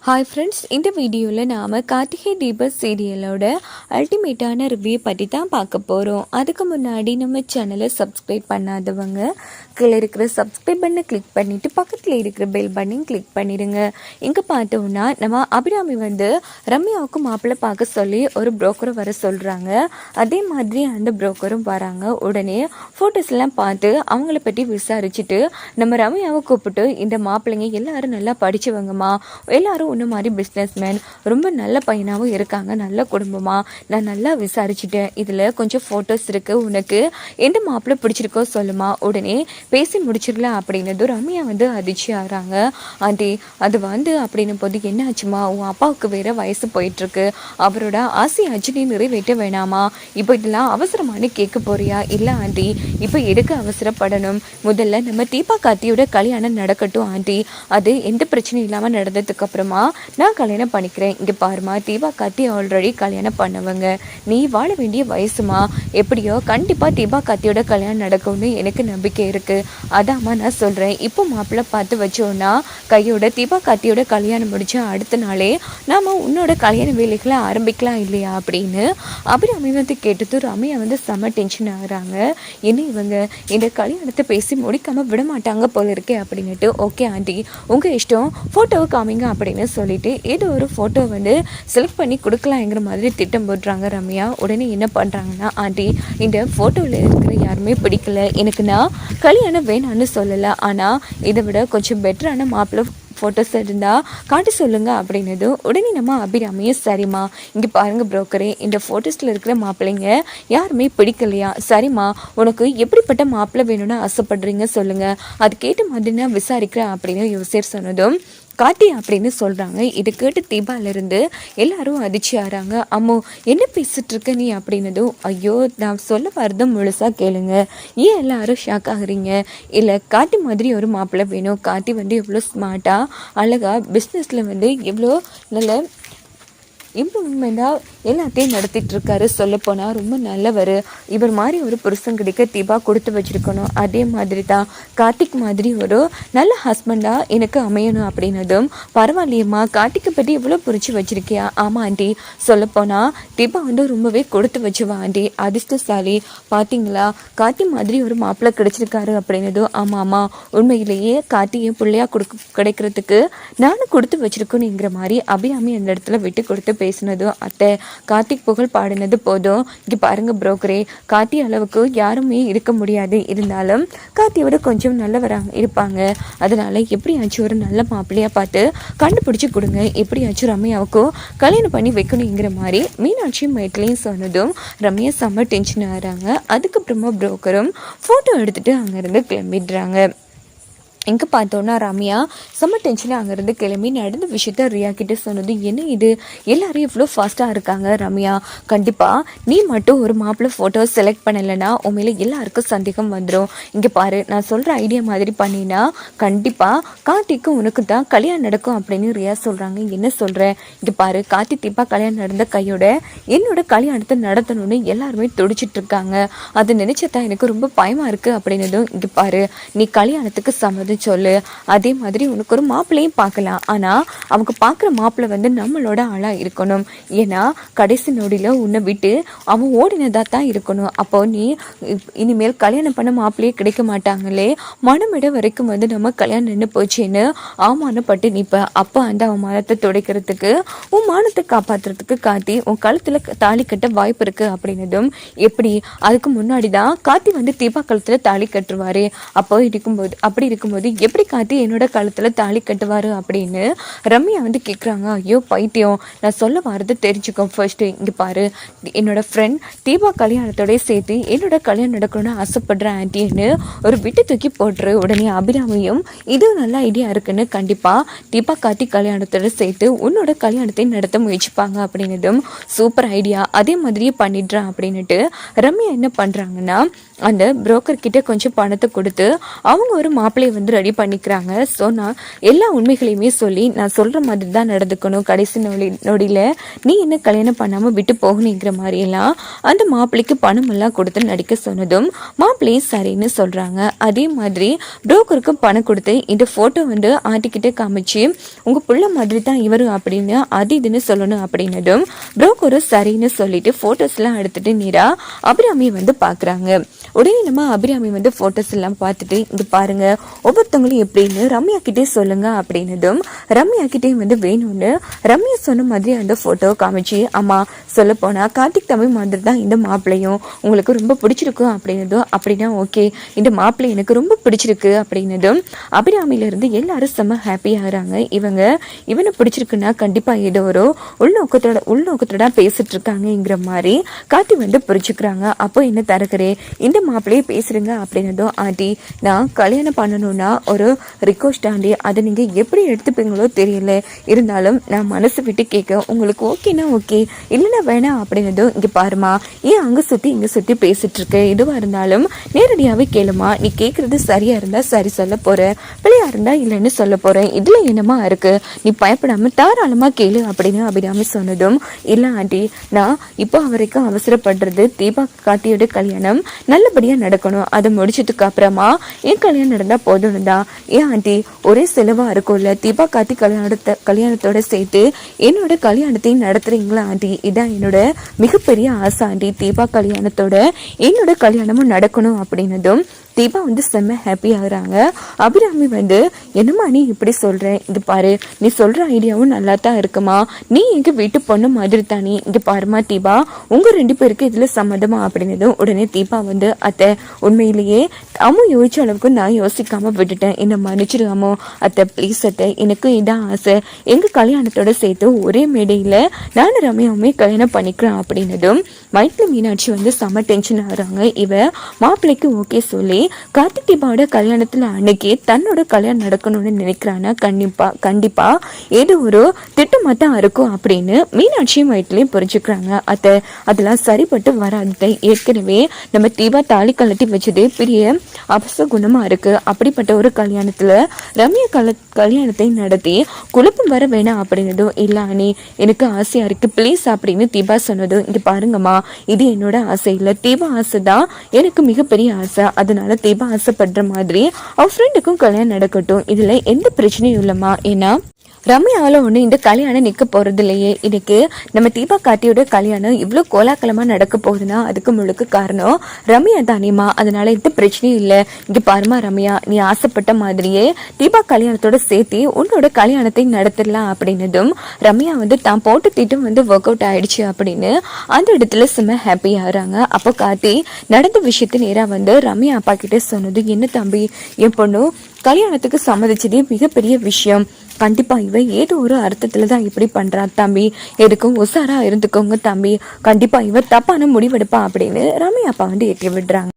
Hi friends, இந்த வீடியோவில் நாம் கார்த்திகை தீப சீரியலோட அல்டிமேட்டான ரிவ்யூ பற்றி தான் பார்க்க போகிறோம். அதுக்கு முன்னாடி நம்ம சேனலை சப்ஸ்கிரைப் பண்ணாதவங்க கீழே இருக்கிற சப்ஸ்கிரைப் பண்ணை கிளிக் பண்ணிவிட்டு பக்கத்தில் இருக்கிற பெல் பட்டனையும் கிளிக் பண்ணிடுங்க. இங்கே பார்த்தோம்னா நம்ம அபிராமி ரம்யாவுக்கு மாப்பிள்ளை பார்க்க சொல்லி ஒரு புரோக்கரை வர சொல்கிறாங்க. அதே மாதிரி அந்த புரோக்கரும் வராங்க. உடனே ஃபோட்டோஸ்லாம் பார்த்து அவங்கள பற்றி விசாரிச்சுட்டு நம்ம ரம்யாவை கூப்பிட்டு இந்த மாப்பிள்ளைங்க எல்லாரும் நல்லா படித்தவங்கம்மா, எல்லாரும் ஒன்று மாதிரி பிஸ்னஸ்மேன், ரொம்ப நல்ல பையனாகவும் இருக்காங்க, நல்ல குடும்பமாக நான் நல்லா விசாரிச்சுட்டேன். இதில் கொஞ்சம் ஃபோட்டோஸ் இருக்குது, உனக்கு எந்த மாப்பிள்ளை பிடிச்சிருக்கோ சொல்லுமா, உடனே பேசி முடிச்சிடலாம் அப்படின்னதும் ரம்யா அதிர்ச்சி ஆகிறாங்க. அது அப்படின்னும் போது என்ன ஆச்சுமா, உன் அப்பாவுக்கு வேற வயசு போயிட்டுருக்கு, அவரோட ஆசையாச்சு நீ நிறைவேற்ற வேணாமா, இப்போ இதெல்லாம் அவசரமான கேட்க போறியா? இல்லை ஆண்டி, இப்போ எதுக்கு அவசரப்படணும், முதல்ல நம்ம தீபா கார்த்தியோட கல்யாணம் நடக்கட்டும் ஆண்டி, அது எந்த பிரச்சனையும் இல்லாமல் நடந்ததுக்கு அப்புறமா நான் கல்யாணம் பண்ணிக்கிறேன். இங்கே பாருமா, தீபா கார்த்தி ஆல்ரெடி கல்யாணம் பண்ணவங்க, நீ வாழ வேண்டிய வயசுமா, எப்படியோ கண்டிப்பாக தீபா கார்த்தியோட கல்யாணம் நடக்கும்னு எனக்கு நம்பிக்கை இருக்குது. அதாம்மா நான் சொல்கிறேன், இப்போ மாப்பிள்ளை பார்த்து வச்சோன்னா கையோட தீபா கார்த்தியோட கல்யாணம் முடிச்சா அடுத்த நாளே நாம் உன்னோட கல்யாண வேலைகளை ஆரம்பிக்கலாம் இல்லையா அப்படின்னு அபிராமி கேட்டது ரம்யா செம்ம டென்ஷன் ஆகுறாங்க. என்ன இவங்க இந்த கல்யாணத்தை பேசி முடிக்காமல் விட மாட்டாங்க போல இருக்கே அப்படின்னுட்டு, ஓகே ஆண்டி உங்கள் இஷ்டம், ஃபோட்டோவை காமிங்க அப்படின்னு சொல்லிட்டு ஏதோ ஒரு ஃபோட்டோ செலக்ட் பண்ணி கொடுக்கலாங்கிற மாதிரி திட்டம் போடுறாங்க ரம்யா. உடனே என்ன பண்ணுறாங்கன்னா, ஆண்டி இந்த ஃபோட்டோவில் இருக்கிற யாருமே பிடிக்கல எனக்கு, நான் கல்யாணம் வேணான்னு சொல்லலை, ஆனால் இதை விட கொஞ்சம் பெட்டரான மாப்பிள்ளை ஃபோட்டோஸ் இருந்தால் காட்டி சொல்லுங்க அப்படின்னது. உடனே நம்ம அபிராமியும் சரிம்மா, இங்கே பாருங்கள் புரோக்கரே, இந்த ஃபோட்டோஸில் இருக்கிற மாப்பிள்ளைங்க யாருமே பிடிக்கலையா, சரிம்மா உனக்கு எப்படிப்பட்ட மாப்பிள்ளை வேணும்னு ஆசைப்படுறீங்க சொல்லுங்கள், அதுக்கேற்ற மாதிரி நான் விசாரிக்கிறேன் அப்படின்னு யோசிர் சொன்னதும் கார்த்தி அப்படின்னு சொல்கிறாங்க. இதை கேட்டு தீபாவிலிருந்து எல்லாரும் அதிர்ச்சி ஆகிறாங்க. அம்மோ என்ன பேசிட்டு இருக்க நீ அப்படின்னதும், ஐயோ நான் சொல்ல வரதும் முழுசாக கேளுங்க, ஏன் எல்லாரும் ஷாக் ஆகுறீங்க, இல்லை கார்த்தி மாதிரி ஒரு மாப்பிள்ளை வேணும், கார்த்தி எவ்வளோ ஸ்மார்ட்டாக அழகாக பிஸ்னஸில் எவ்வளோ நல்ல இம்ப்ரூவ்மெண்ட்டாக எல்லாத்தையும் நடத்திட்டு இருக்காரு, சொல்லப்போனால் ரொம்ப நல்லவர், இவர் மாதிரி ஒரு புருஷன் கிடைக்க தீபா கொடுத்து வச்சுருக்கணும், அதே மாதிரி தான் கார்த்திக் மாதிரி ஒரு நல்ல ஹஸ்பண்டாக எனக்கு அமையணும் அப்படின்னதும், பரவாயில்லையம்மா கார்த்திக்கை பற்றி எவ்வளோ புரிச்சு வச்சுருக்கியா, ஆமாம் ஆண்டி சொல்லப்போனால் தீபா ரொம்பவே கொடுத்து வச்சுவா ஆண்டி, அதிர்ஷ்டசாலி பார்த்தீங்களா, கார்த்தி மாதிரி ஒரு மாப்பிள்ளை கிடைச்சிருக்காரு அப்படின்னதும், ஆமாம் ஆமாம் உண்மையிலேயே கார்த்தியை பிள்ளையாக கிடைக்கிறதுக்கு நானும் கொடுத்து வச்சுருக்கணுங்கிற மாதிரி அபிராமி அந்த இடத்துல விட்டு கொடுத்து பேசினதும், அத்தை கார்த்திக் புகழ் பாடினது போதும், இங்கே பாருங்க புரோக்கரே, கார்த்தி அளவுக்கு யாருமே இருக்க முடியாது, இருந்தாலும் கார்த்தியோட கொஞ்சம் நல்லவராக இருப்பாங்க, அதனால எப்படியாச்சும் ஒரு நல்ல மாப்பிள்ளையா பார்த்து கண்டுபிடிச்சி கொடுங்க, எப்படியாச்சும் ரம்யாவுக்கும் கல்யாணம் பண்ணி வைக்கணுங்கிற மாதிரி மீனாட்சி மைட்லையும் சொன்னதும் ரம்யா செம்ம டென்ஷன் ஆகிறாங்க. அதுக்கப்புறமா புரோக்கரும் ஃபோட்டோ எடுத்துட்டு அங்கேருந்து கிளம்பிடுறாங்க. எங்கே பார்த்தோன்னா ரம்யா செம்ம டென்ஷனாக அங்கேருந்து கிளம்பி நடந்த விஷயத்த ரியா கிட்டே சொன்னது, என்ன இது எல்லாரும் இவ்வளோ ஃபாஸ்ட்டாக இருக்காங்க ரம்யா, கண்டிப்பாக நீ மட்டும் ஒரு மாப்பிள்ளை ஃபோட்டோ செலக்ட் பண்ணலைன்னா உண்மையில எல்லாருக்கும் சந்தேகம் வந்துடும், இங்கே பாரு நான் சொல்கிற ஐடியா மாதிரி பண்ணினா கண்டிப்பாக கார்த்திக்கும் உனக்கு தான் கல்யாணம் நடக்கும் அப்படின்னு ரியா சொல்கிறாங்க. என்ன சொல்கிறேன், இங்கே பாரு கார்த்தி தீபா கல்யாணம் நடந்த கையோட என்னோட கல்யாணத்தை நடத்தணும்னு எல்லாருமே துடிச்சிட்டு இருக்காங்க, அது நினச்சதான் எனக்கு ரொம்ப பயமாக இருக்குது அப்படின்னதும், இங்கே பாரு நீ கல்யாணத்துக்கு சம்மதம் சொல்லு, அதே மாதிரி உனக்கு ஒரு மாப்பிள்ளையும் பார்க்கலாம், ஆனால் அவங்க பார்க்குற மாப்பிள்ளை நம்மளோட ஆளாக இருக்கணும், ஏன்னா கடைசி நொடியில் உன்னை விட்டு அவன் ஓடினதாக தான் இருக்கணும், அப்போ நீ இனிமேல் கல்யாணம் பண்ண மாப்பிள்ளையே கிடைக்க மாட்டாங்களே, மனமிட வரைக்கும் நம்ம கல்யாணம் நின்று போச்சுன்னு அவமானப்பட்டு நிற்ப, அப்போ அந்த அவமானத்தை துடைக்கிறதுக்கு உன் மானத்தை காப்பாற்றுறதுக்கு கார்த்தி உன் கழுத்தில் தாலி கட்ட வாய்ப்பு இருக்குது அப்படின்னதும், எப்படி அதுக்கு முன்னாடி தான் கார்த்தி தீபா கழுத்தில் தாலி கட்டுருவாரு, அப்போ அப்படி இருக்கும்போது எப்படி கார்த்தி என்னோட கழுத்துல தாலி கட்டுவாரு அப்படின்னு ரம்யா கேட்குறாங்க. ஐயோ பைத்தியம், நான் சொல்ல வரது தெரிஞ்சுக்கோ, ஃபர்ஸ்ட் இங்கே பாரு என்னோட ஃப்ரெண்ட் தீபா கல்யாணத்தோட சேர்த்து என்னோட கல்யாணம் நடக்கணும்னு ஆசைப்படுறேன் ஆண்டின்னு ஒரு விட்டு தூக்கி போட்டுரு. உடனே அபிராமியும் இது நல்ல ஐடியா இருக்குன்னு கண்டிப்பாக தீபா கார்த்தி கல்யாணத்தோட சேர்த்து உன்னோட கல்யாணத்தை நடத்த முயற்சிப்பாங்க அப்படின்னதும், சூப்பர் ஐடியா, அதே மாதிரியே பண்ணிடுறான் அப்படின்னுட்டு ரம்யா என்ன பண்ணுறாங்கன்னா அந்த புரோக்கர் கிட்ட கொஞ்சம் பணத்தை கொடுத்து அவங்க ஒரு மாப்பிள்ளையை வந்து ரெடி பண்ணிக்கிறாங்க. ஸோ நான் எல்லா உண்மைகளையுமே சொல்லி நான் சொல்கிற மாதிரி தான் நடந்துக்கணும், கடைசி நொடியில் நீ என்ன கல்யாணம் பண்ணாமல் விட்டு போகணுங்கிற மாதிரியெல்லாம் அந்த மாப்பிள்ளைக்கு பணம் எல்லாம் கொடுத்து நடிக்க சொன்னதும் மாப்பிள்ளையும் சரின்னு சொல்கிறாங்க. அதே மாதிரி புரோக்கருக்கும் பணம் கொடுத்து இந்த ஃபோட்டோ வந்து ஆட்டிக்கிட்டே காமிச்சு உங்கள் புள்ள மாதிரி தான் இவரும் அப்படின்னு அது இதுன்னு சொல்லணும் அப்படின்னதும் புரோக்கரும் சரின்னு சொல்லிட்டு ஃபோட்டோஸ்லாம் எடுத்துட்டு நேரா அபிராமி வந்து பார்க்குறாங்க. உடனே நம்ம அபிராமி வந்து ஃபோட்டோஸ் எல்லாம் பார்த்துட்டு இங்கே பாருங்க ஒவ்வொருத்தவங்களும் எப்படின்னு ரம்யா கிட்டே சொல்லுங்க அப்படின்னதும் ரம்யா கிட்டே வந்து வேணும்னு ரம்யா சொன்ன மாதிரி அந்த ஃபோட்டோவை காமிச்சு அம்மா சொல்ல போனால் கார்த்திக் தம்பி மாதிரி தான் இந்த மாப்பிள்ளையும் உங்களுக்கு ரொம்ப பிடிச்சிருக்கும் அப்படின்னதும் அப்படின்னா ஓகே இந்த மாப்பிள்ளை எனக்கு ரொம்ப பிடிச்சிருக்கு அப்படின்னதும் அபிராமியிலிருந்து எல்லாரும் செம்ம ஹாப்பி ஆகிறாங்க. இவனை பிடிச்சிருக்குன்னா கண்டிப்பாக ஏதோ ஒரு உள்நோக்கத்தோட பேசிட்டு இருக்காங்கங்கிற மாதிரி கார்த்தி வந்து புரிச்சுக்கிறாங்க. அப்போ என்ன தரகரே இந்த மாப்பிள்ளையே பேசுறீங்க அப்படின்னதும் ஆண்டி நான் கல்யாணம் பண்ணணும்னா ஒரு ரிக்வஸ்ட் ஆண்டி, அதை நீங்கள் எப்படி எடுத்துப்பீங்களோ தெரியல, இருந்தாலும் நான் மனசு விட்டு கேட்க உங்களுக்கு ஓகேனா ஓகே இல்லைன்னா வேணாம் அப்படின்னதும் இங்கே பாருமா ஏன் அங்கே சுற்றி இங்கே சுற்றி பேசிட்டு இருக்க, எதுவாக இருந்தாலும் நேரடியாகவே கேளுமா, நீ கேட்குறது சரியாக இருந்தால் சரி சொல்ல போகிறேன், பிள்ளையா இருந்தால் இல்லைன்னு சொல்ல போகிறேன், இதில் என்னமா இருக்குது, நீ பயப்படாமல் தாராளமாக கேளு அப்படின்னு அபிராமி சொன்னதும் இல்லை ஆண்டி நான் இப்போ வரைக்கும் அவசரப்படுறது தீபா கார்த்தியோட கல்யாணம் நல்லபடியாக நடக்கணும், அதை முடிச்சதுக்கு அப்புறமா என் கல்யாணம் நடந்தால் போதும்னு தான். ஏன் ஆண்டி ஒரே செலவாக இருக்கும்ல, தீபா கார்த்தி கல்யாணத்தோட சேர்த்து என்னோட கல்யாணத்தையும் நடத்துறீங்களா ஆண்டி, இதான் என்னோட மிகப்பெரிய ஆசை ஆண்டி, தீபா கல்யாணத்தோட என்னோட கல்யாணமும் நடக்கணும் அப்படின்னதும் தீபா வந்து செம்ம ஹாப்பி ஆகுறாங்க. அபிராமி வந்து என்னம்மா நீ இப்படி சொல்கிறேன், இது பாரு நீ சொல்கிற ஐடியாவும் நல்லா தான் இருக்குமா, நீ எங்கள் வீட்டு பொண்ணு மாதிரி தானே, இங்கே பாருமா தீபா உங்கள் 2 பேருக்கு இதில் சம்மதமா அப்படின்னதும் உடனே தீபா வந்து அத்தை உண்மையிலேயே அம்மு யோசிச்ச அளவுக்கு நான் யோசிக்காமல் விட்டுட்டேன், என்னை மன்னிச்சிடு அம்மு, அத்தை ப்ளீஸ் அத்தை எனக்கு இதான் ஆசை, எங்கள் கல்யாணத்தோட சேர்த்து ஒரே மேடையில் நானும் ரம்யாவுமே கல்யாணம் பண்ணிக்கிறேன் அப்படின்னதும் மைத்லி மீனாட்சி வந்து செம்ம டென்ஷன் ஆகுறாங்க. இவ மாப்பிள்ளைக்கு ஓகே சொல்லி கார்த்திக் தீபாவோட கல்யாணத்துல அன்னைக்கு தன்னோட கல்யாணம் நடக்கணும்னு நினைக்கிறானா கண்டிப்பா ஏதோ ஒரு திட்டமா தான் இருக்கும் அப்படின்னு மீனாட்சியும் வயிற்றுலையும் புரிஞ்சுக்கிறாங்க. அதெல்லாம் சரிப்பட்டு வராது, ஏற்கனவே நம்ம தீபா தாலி கலட்டி வச்சது பெரிய அபசகுணமா இருக்கு, அப்படிப்பட்ட ஒரு கல்யாணத்துல ரம்யா கல்யாணத்தை நடத்தி குழப்பம் வர வேணாம் அப்படின்னதும் இல்ல அணி எனக்கு ஆசையா இருக்கு ப்ளீஸ் அப்படின்னு தீபா சொன்னதும் இங்க பாருங்கம்மா இது என்னோட ஆசை இல்லை, தீபா ஆசை தான் எனக்கு மிகப்பெரிய ஆசை, அதனால தீபா ஆசைப்படுற மாதிரி அவ ஃப்ரெண்டுக்கும் கல்யாணம் நடக்கட்டும், இதுல எந்த பிரச்சனையும் இல்லம்மா, ஏன்னா ரம்யாவில் ஒன்று இந்த கல்யாணம் நிற்க போகிறது இல்லையே, இன்னைக்கு நம்ம தீபா கார்த்தியோட கல்யாணம் இவ்வளோ கோலாகலமாக நடக்க போகுதுன்னா அதுக்கு முழுக்க காரணம் ரம்யா தானேம்மா, அதனால எந்த பிரச்சனையும் இல்லை, இங்கே பாருமா ரம்யா நீ ஆசைப்பட்ட மாதிரியே தீபா கல்யாணத்தோட சேர்த்து உன்னோட கல்யாணத்தை நடத்திடலாம் அப்படின்னதும் ரம்யா வந்து தான் போட்டு திட்டம் வந்து ஒர்க் அவுட் ஆயிடுச்சு அப்படின்னு அந்த இடத்துல செம்ம ஹாப்பி ஆகுறாங்க. அப்போ கார்த்தி நடந்த விஷயத்தை நேராக வந்து ரம்யா அப்பா கிட்டே சொன்னது என்ன தம்பி என் பொண்ணு கல்யாணத்துக்கு சம்மதிச்சதே மிகப்பெரிய விஷயம், கண்டிப்பா இவ ஏதோ ஒரு அர்த்தத்துல தான் இப்படி பண்றா தம்பி, எதுக்கும் உசாரா இருந்துக்கோங்க தம்பி, கண்டிப்பா இவ தப்பான முடிவெடுப்பா அப்படின்னு ரம்யா அப்பா வந்து ஏற்றி விடுறாங்க.